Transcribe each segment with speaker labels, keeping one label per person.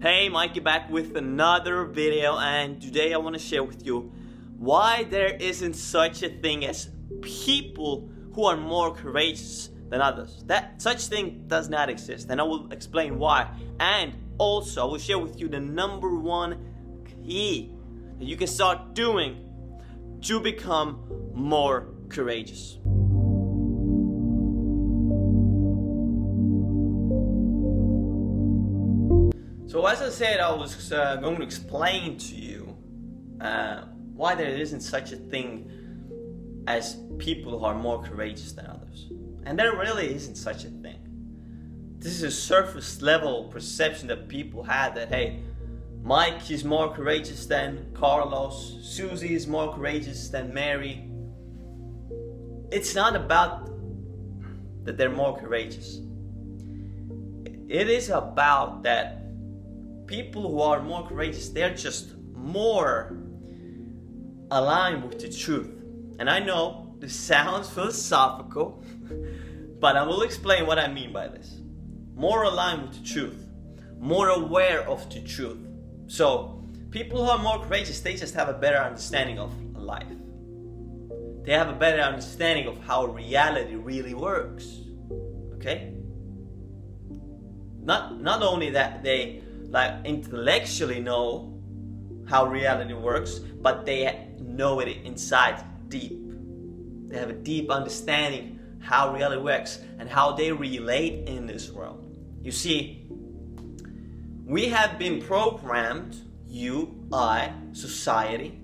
Speaker 1: Hey, Mikey back with another video, and today I want to share with you why there isn't such a thing as people who are more courageous than others. That such thing does not exist, and I will explain why. And also I will share with you the number one key that you can start doing to become more courageous. So as I said, I was going to explain to you why there isn't such a thing as people who are more courageous than others. And there really isn't such a thing. This is a surface level perception that people have that, hey, Mike is more courageous than Carlos, Susie is more courageous than Mary. It's not about that they're more courageous. It is about that people who are more courageous, they're just more aligned with the truth. And I know this sounds philosophical, but I will explain what I mean by this. More aligned with the truth, more aware of the truth. So people who are more courageous, they just have a better understanding of life. They have a better understanding of how reality really works. Okay? Not only that they intellectually know how reality works, but they know it inside deep. They have a deep understanding how reality works and how they relate in this world. You see, we have been programmed, you, I, society,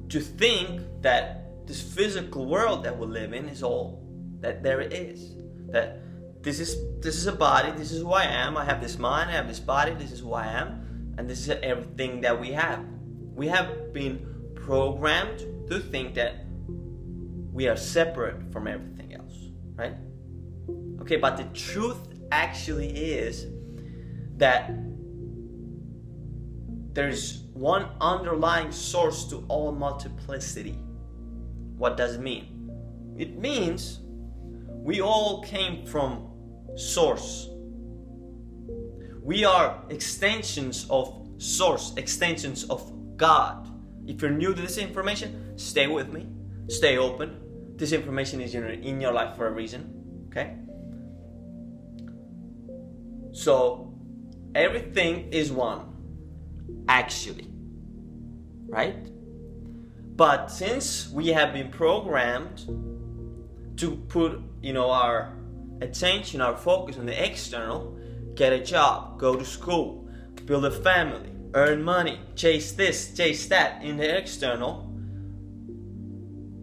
Speaker 1: to think that this physical world that we live in is all that there is. That this is a body, this is who I am, I have this mind, I have this body, this is who I am, and this is everything that we have. We have been programmed to think that we are separate from everything else, right? Okay, but the truth actually is that there's one underlying source to all multiplicity. What does it mean? It means we all came from source. We are extensions of source, extensions of God. If you're new to this information, stay with me, stay open. This information is in your life for a reason, okay? So everything is one, actually, right? But since we have been programmed to put, our attention, our focus on the external, get a job, go to school, build a family, earn money, chase this, chase that in the external,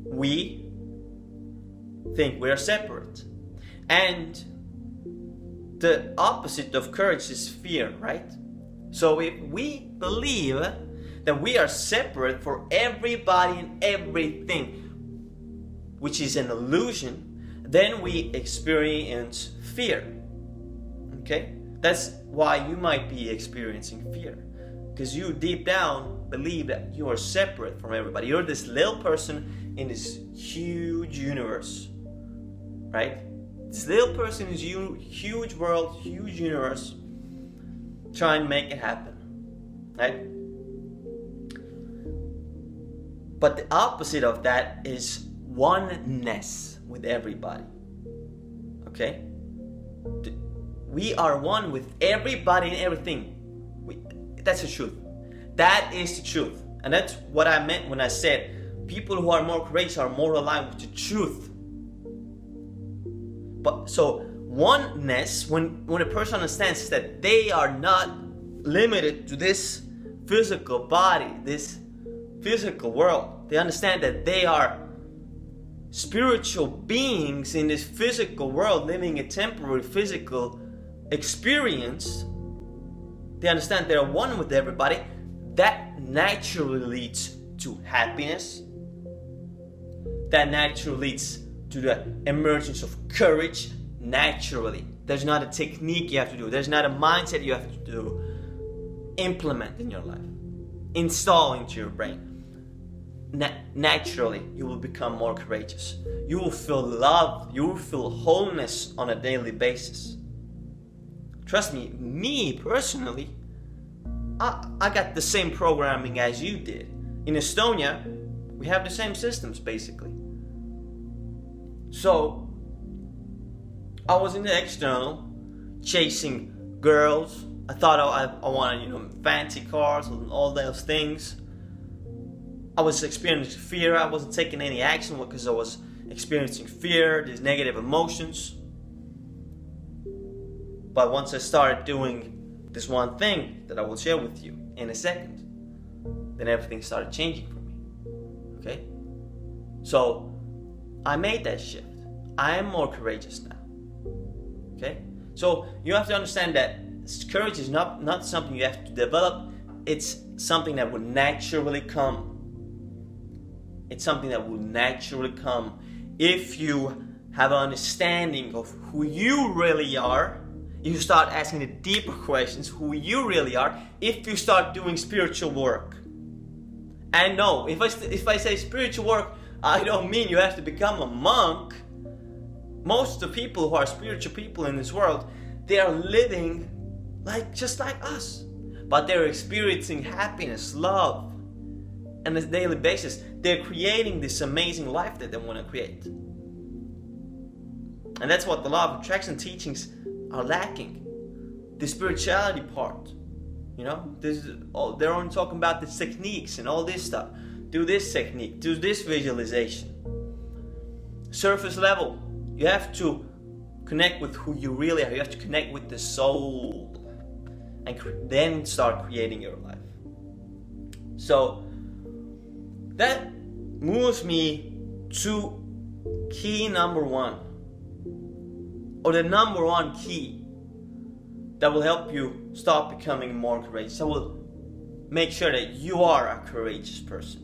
Speaker 1: we think we are separate. And the opposite of courage is fear, right? So if we believe that we are separate for everybody and everything, which is an illusion, then we experience fear. Okay? That's why you might be experiencing fear. Because you deep down believe that you are separate from everybody. You're this little person in this huge universe. Right? This little person is huge world, huge universe. Try and make it happen. Right? But the opposite of that is oneness with everybody. Okay? We are one with everybody and everything. That's the truth. That is the truth. And that's what I meant when I said people who are more courageous are more aligned with the truth. But so oneness, when a person understands that they are not limited to this physical body, this physical world, they understand that they are spiritual beings in this physical world living a temporary physical experience. They understand they're one with everybody. That naturally leads to happiness. That naturally leads to the emergence of courage. Naturally. There's not a technique you have to do. There's not a mindset you have to do. Implement in your life. Install into your brain. Naturally, you will become more courageous. You will feel love. You will feel wholeness on a daily basis. Trust me personally, I got the same programming as you did. In Estonia, we have the same systems basically. So I was in the external, chasing girls. I thought I wanted, fancy cars and all those things. I was experiencing fear. I wasn't taking any action because I was experiencing fear, these negative emotions. But once I started doing this one thing that I will share with you in a second, then everything started changing for me. Okay? So I made that shift. I am more courageous now. Okay? So you have to understand that courage is not something you have to develop. It's something that will naturally come. It's something that will naturally come if you have an understanding of who you really are. You start asking the deeper questions, who you really are, if you start doing spiritual work. And no, if I say spiritual work, I don't mean you have to become a monk. Most of the people who are spiritual people in this world, they are living just like us. But they're experiencing happiness, love, on a daily basis. They're creating this amazing life that they want to create. And that's what the law of attraction teachings are lacking. The spirituality part. They're only talking about the techniques and all this stuff. Do this technique, do this visualization. Surface level. You have to connect with who you really are. You have to connect with the soul. And then start creating your life. So that moves me to key number one. Or the number one key that will help you start becoming more courageous. That will make sure that you are a courageous person.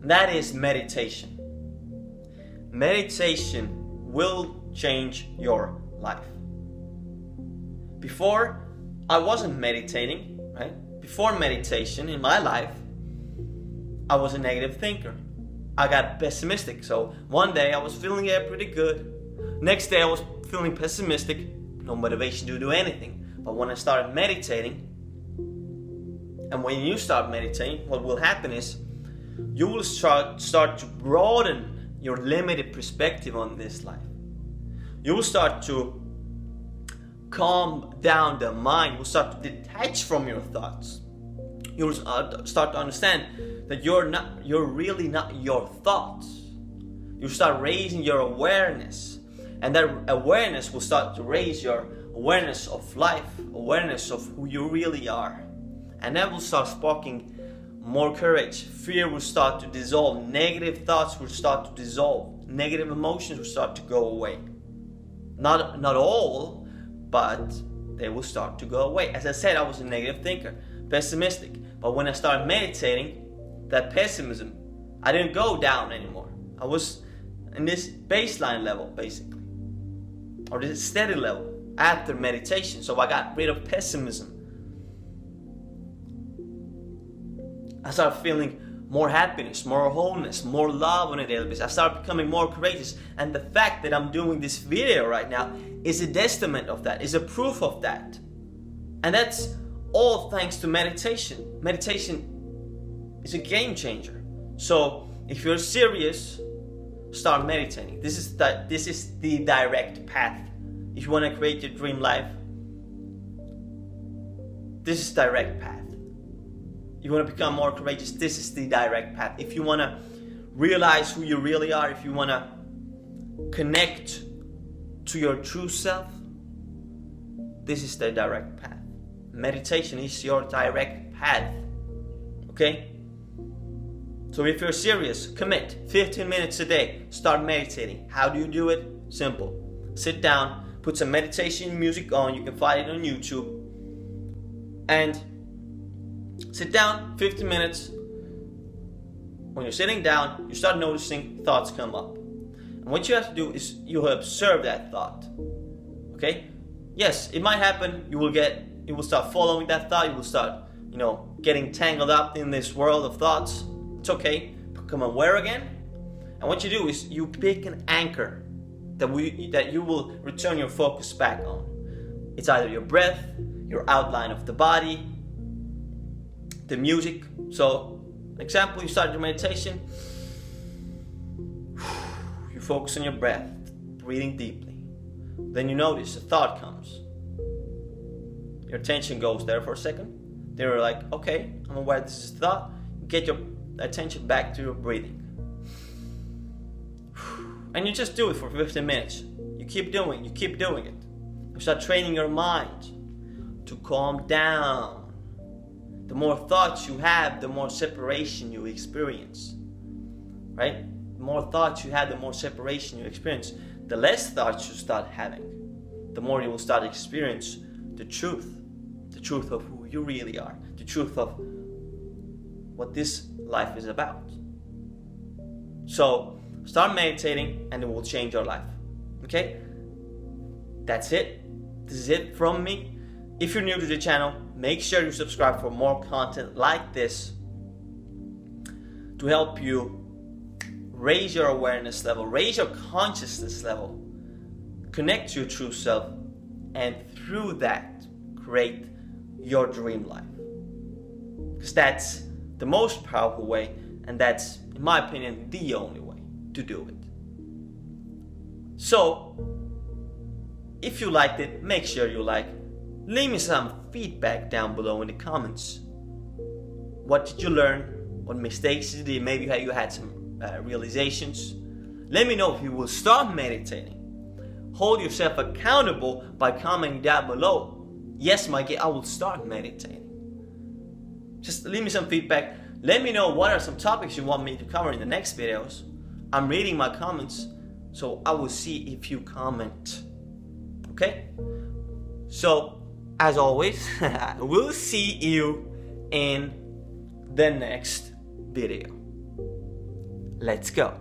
Speaker 1: And that is meditation. Meditation will change your life. Before, I wasn't meditating, right? Before meditation in my life, I was a negative thinker. I got pessimistic. So one day I was feeling pretty good. Next day I was feeling pessimistic, no motivation to do anything. But when I started meditating, and when you start meditating, what will happen is you will start to broaden your limited perspective on this life. You will start to calm down the mind. You will start to detach from your thoughts. You will start to understand that you're really not your thoughts. You start raising your awareness. And that awareness will start to raise your awareness of life, awareness of who you really are. And that will start sparking more courage. Fear will start to dissolve. Negative thoughts will start to dissolve. Negative emotions will start to go away. Not all, but they will start to go away. As I said, I was a negative thinker, pessimistic. But when I started meditating, that pessimism, I didn't go down anymore. I was in this baseline level, basically. Or this steady level after meditation. So I got rid of pessimism. I started feeling more happiness, more wholeness, more love on a daily basis. I started becoming more courageous. And the fact that I'm doing this video right now is a testament of that, is a proof of that. And that's all thanks to meditation. Meditation is a game changer. So if you're serious, start meditating. This is the direct path. If you want to create your dream life, this is direct path. You want to become more courageous, this is the direct path. If you want to realize who you really are, if you want to connect to your true self, this is the direct path. Meditation is your direct path. Okay? So if you're serious, commit 15 minutes a day. Start meditating. How do you do it? Simple. Sit down, put some meditation music on. You can find it on YouTube. And sit down 15 minutes. When you're sitting down, you start noticing thoughts come up. And what you have to do is you observe that thought. Okay? Yes, it might happen. You will start following that thought. You will start, getting tangled up in this world of thoughts. It's okay. Become aware again. And what you do is you pick an anchor that you will return your focus back on. It's either your breath, your outline of the body, the music. So, example, you start your meditation, you focus on your breath, breathing deeply. Then you notice a thought comes. Your attention goes there for a second. Then you're like, okay, I'm aware this is a thought. Get your attention back to your breathing. And you just do it for 15 minutes. You keep doing it. You start training your mind to calm down. The more thoughts you have, the more separation you experience. Right? The more thoughts you have, the more separation you experience. The less thoughts you start having, the more you will start to experience the truth of who you really are, the truth of what this life is about. So start meditating and it will change your life. Okay? That's it. This is it from me. If you're new to the channel, make sure you subscribe for more content like this to help you raise your awareness level, raise your consciousness level, connect to your true self, and through that, create your dream life. Because that's the most powerful way, and that's, in my opinion, the only way to do it. So, if you liked it, make sure you leave me some feedback down below in the comments. What did you learn? What mistakes did you do? Maybe you had some realizations. Let me know if you will start meditating. Hold yourself accountable by commenting down below. Yes, Mikey, I will start meditating. Just leave me some feedback. Let me know what are some topics you want me to cover in the next videos. I'm reading my comments, so I will see if you comment. Okay? So, as always, we'll see you in the next video. Let's go.